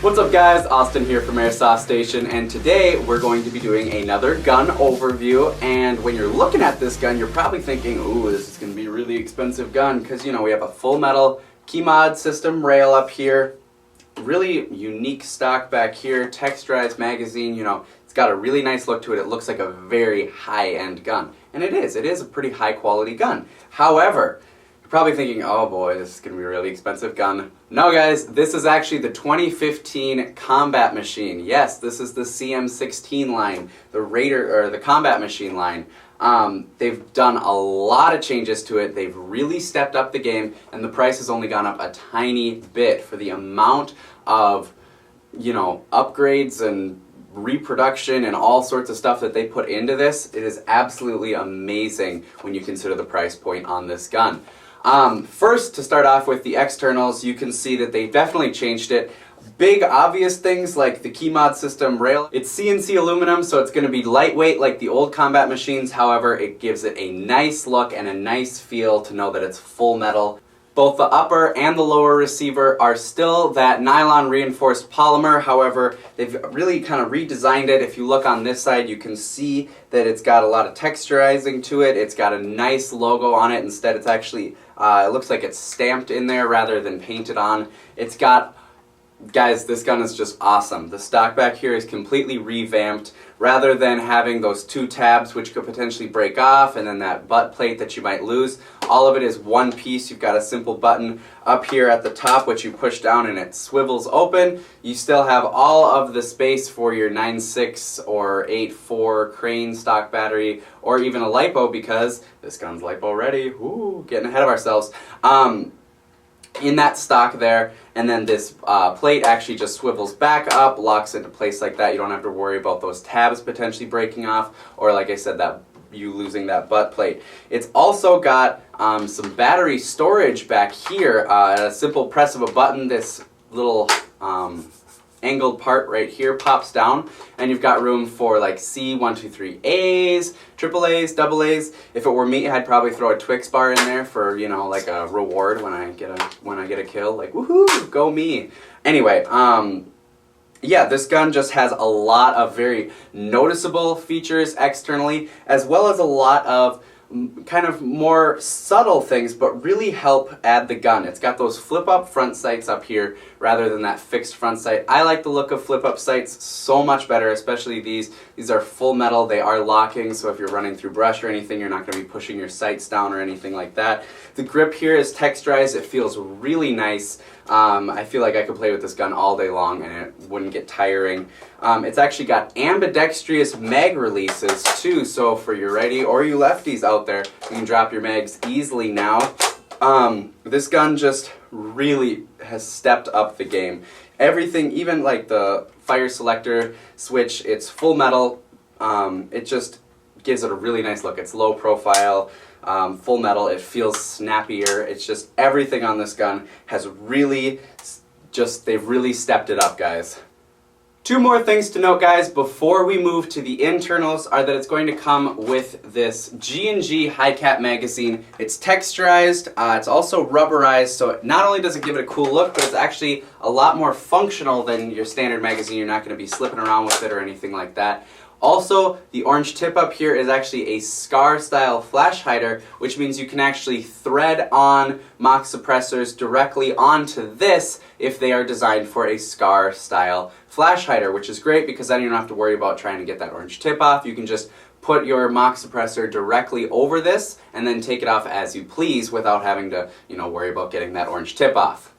What's up guys, Austin here from Airsoft Station, and today we're going to be doing another gun overview. And when you're looking at this gun, you're probably thinking, ooh, this is going to be a really expensive gun, because you know, we have a full metal key mod system rail up here, really unique stock back here, texturized magazine, you know, it's got a really nice look to it. It looks like a very high-end gun, and it is a pretty high quality gun. However, you're probably thinking, oh boy, this is going to be a really expensive gun. No guys, this is actually the 2015 Combat Machine. Yes, this is the CM16 line, the Combat Machine line. They've done a lot of changes to it. They've really stepped up the game, and the price has only gone up a tiny bit for the amount of, you know, upgrades and reproduction and all sorts of stuff that they put into this. It is absolutely amazing when you consider the price point on this gun. First, to start off with the externals, you can see that they definitely changed it. Big obvious things like the key mod system rail. It's CNC aluminum, so it's going to be lightweight like the old Combat Machines. However, it gives it a nice look and a nice feel to know that it's full metal. Both the upper and the lower receiver are still that nylon reinforced polymer. However, they've really kind of redesigned it. If you look on this side, you can see that it's got a lot of texturizing to it. It's got a nice logo on it. Instead, it's actually, it looks like it's stamped in there rather than painted on. It's got, guys, this gun is just awesome. The stock back here is completely revamped. Rather than having those two tabs which could potentially break off and then that butt plate that you might lose, all of it is one piece. You've got a simple button up here at the top which you push down and it swivels open. You still have all of the space for your 9.6 or 8.4 crane stock battery, or even a LiPo, because this gun's LiPo ready. Ooh, getting ahead of ourselves. In that stock there, and then this plate actually just swivels back up, locks into place like that. You don't have to worry about those tabs potentially breaking off, or like I said, that you losing that butt plate. It's also got some battery storage back here. A simple press of a button, this little angled part right here pops down, and you've got room for like C123As, AAAs, AAs. If it were me, I'd probably throw a Twix bar in there for, you know, like a reward when I get a kill. Like, woohoo, go me. Anyway, yeah, this gun just has a lot of very noticeable features externally, as well as a lot of kind of more subtle things, but really help add the gun. It's got those flip-up front sights up here rather than that fixed front sight. I like the look of flip-up sights so much better, especially these. These are full metal, they are locking, so if you're running through brush or anything, you're not going to be pushing your sights down or anything like that. The grip here is texturized, it feels really nice. I feel like I could play with this gun all day long and it wouldn't get tiring. It's actually got ambidextrous mag releases too, so for your righty or you lefties out there, you can drop your mags easily now. This gun just really has stepped up the game. Everything, even like the fire selector switch, it's full metal. It just gives it a really nice look. It's low profile. Full metal, it feels snappier. It's just everything on this gun has really they've really stepped it up, guys. Two more things to note, guys, before we move to the internals are that it's going to come with this G&G high cap magazine. It's texturized, it's also rubberized, so not only does it give it a cool look, but it's actually a lot more functional than your standard magazine. You're not going to be slipping around with it or anything like that. Also, the orange tip up here is actually a SCAR style flash hider, which means you can actually thread on mock suppressors directly onto this if they are designed for a SCAR style flash hider, which is great because then you don't have to worry about trying to get that orange tip off. You can just put your mock suppressor directly over this and then take it off as you please without having to, you know, worry about getting that orange tip off.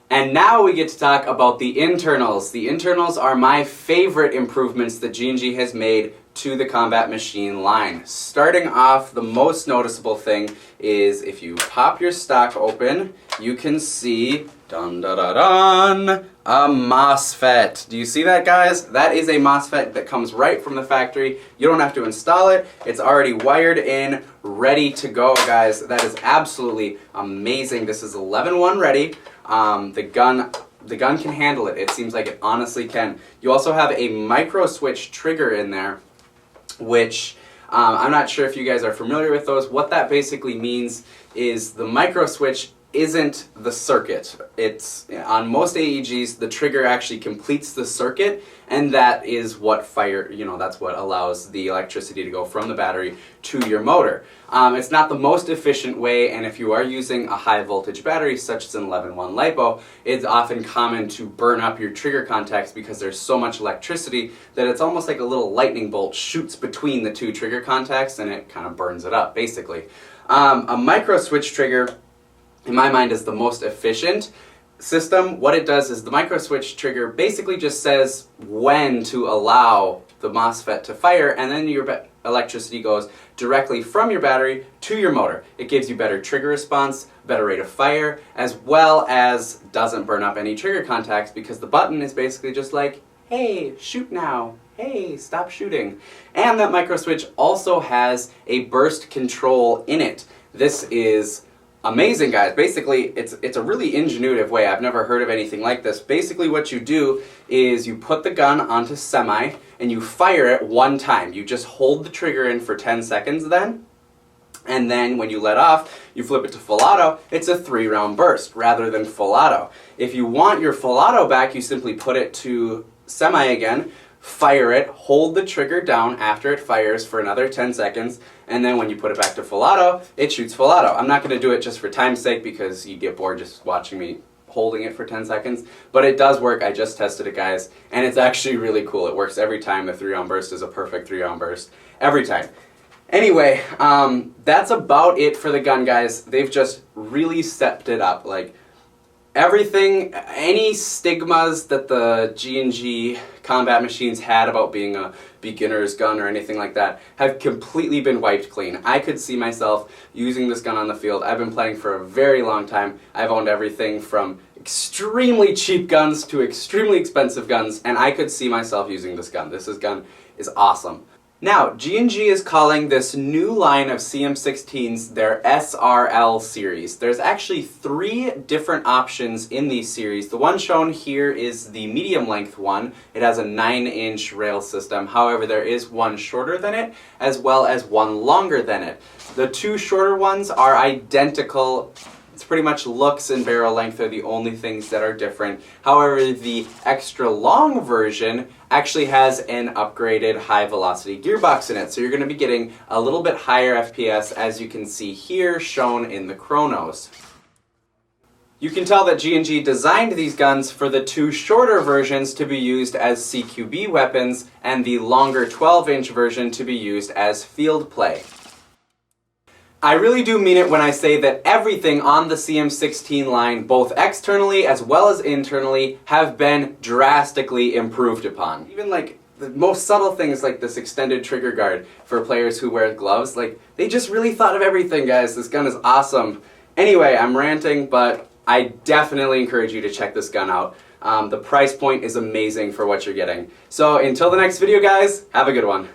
And now we get to talk about the internals. The internals are my favorite improvements that G&G has made to the Combat Machine line. Starting off, the most noticeable thing is if you pop your stock open, you can see, dun da da dun, a Mosfet. Do you see that, guys? That is a Mosfet that comes right from the factory. You don't have to install it. It's already wired in, ready to go, guys. That is absolutely amazing. This is 11-1 ready. The gun can handle it. It seems like it honestly can. You also have a Microswitch Trigger in there, which I'm not sure if you guys are familiar with those. What that basically means is the Microswitch isn't the circuit. It's on most AEGs, the trigger actually completes the circuit, and that is what that's what allows the electricity to go from the battery to your motor. It's not the most efficient way, and if you are using a high voltage battery such as an 11-1 LiPo, it's often common to burn up your trigger contacts because there's so much electricity that it's almost like a little lightning bolt shoots between the two trigger contacts and it kind of burns it up, basically. A Microswitch Trigger, in my mind, is the most efficient system. What it does is the Microswitch Trigger basically just says when to allow the Mosfet to fire, and then your electricity goes directly from your battery to your motor. It gives you better trigger response, better rate of fire, as well as doesn't burn up any trigger contacts because the button is basically just like, hey, shoot now. Hey, stop shooting. And that Microswitch also has a burst control in it. This is amazing, guys. Basically, it's a really ingenuitive way. I've never heard of anything like this. Basically, what you do is you put the gun onto semi and you fire it one time. You just hold the trigger in for 10 seconds then. And then when you let off, you flip it to full auto. It's a 3-round burst rather than full auto. If you want your full auto back, you simply put it to semi again, fire it, hold the trigger down after it fires for another 10 seconds, and then when you put it back to full auto, it shoots full auto. I'm not going to do it just for time's sake because you get bored just watching me holding it for 10 seconds, but it does work. I just tested it, guys, and it's actually really cool. It works every time. The 3-round burst is a perfect 3-round burst every time. Anyway, that's about it for the gun, guys. They've just really stepped it up. Like, everything, any stigmas that the G&G Combat Machines had about being a beginner's gun or anything like that have completely been wiped clean. I could see myself using this gun on the field. I've been playing for a very long time. I've owned everything from extremely cheap guns to extremely expensive guns, and I could see myself using this gun. This gun is awesome. Now, G&G is calling this new line of CM16s their SRL series. There's actually 3 different options in these series. The one shown here is the medium length one. It has a 9-inch rail system. However, there is one shorter than it, as well as one longer than it. The 2 shorter ones are identical. It's pretty much looks and barrel length are the only things that are different. However, the extra long version actually has an upgraded high velocity gearbox in it. So you're going to be getting a little bit higher FPS, as you can see here shown in the chronos. You can tell that G&G designed these guns for the 2 shorter versions to be used as CQB weapons and the longer 12-inch version to be used as field play. I really do mean it when I say that everything on the CM16 line, both externally as well as internally, have been drastically improved upon. Even like the most subtle things like this extended trigger guard for players who wear gloves, like they just really thought of everything, guys. This gun is awesome. Anyway, I'm ranting, but I definitely encourage you to check this gun out. The price point is amazing for what you're getting. So until the next video, guys, have a good one.